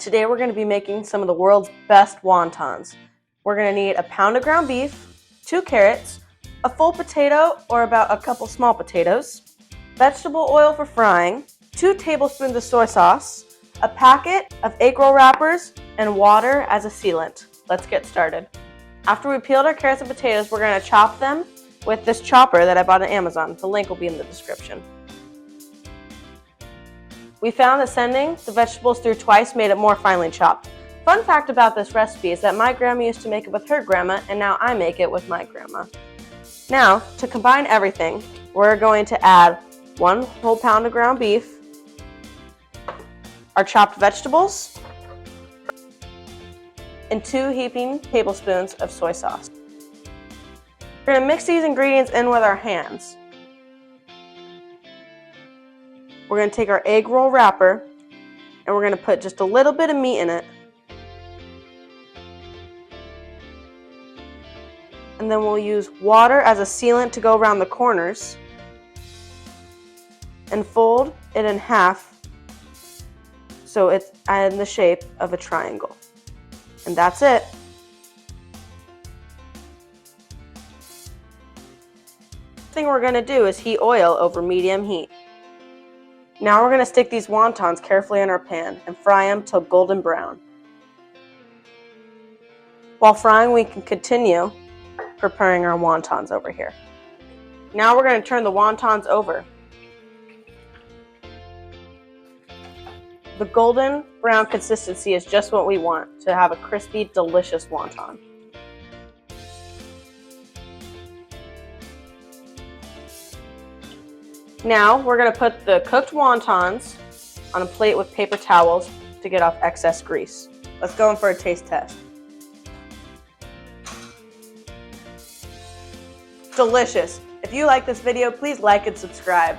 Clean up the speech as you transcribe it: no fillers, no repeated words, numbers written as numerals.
Today we're going to be making some of the world's best wontons. We're going to need a pound of ground beef, 2 carrots, a full potato or about a couple small potatoes, vegetable oil for frying, 2 tablespoons of soy sauce, a packet of egg roll wrappers, and water as a sealant. Let's get started. After we peeled our carrots and potatoes, we're going to chop them with this chopper that I bought on Amazon. The link will be in the description. We found that sending the vegetables through twice made it more finely chopped. Fun fact about this recipe is that my grandma used to make it with her grandma, and now I make it with my grandma. Now, to combine everything, we're going to add 1 whole pound of ground beef, our chopped vegetables, and 2 heaping tablespoons of soy sauce. We're going to mix these ingredients in with our hands. We're going to take our egg roll wrapper and we're going to put just a little bit of meat in it. And then we'll use water as a sealant to go around the corners and fold it in half so it's in the shape of a triangle. And that's it. The thing we're going to do is heat oil over medium heat. Now we're going to stick these wontons carefully in our pan and fry them till golden brown. While frying, we can continue preparing our wontons over here. Now we're going to turn the wontons over. The golden brown consistency is just what we want to have a crispy, delicious wonton. Now we're going to put the cooked wontons on a plate with paper towels to get off excess grease. Let's go in for a taste test. Delicious. If you like this video, please like and subscribe.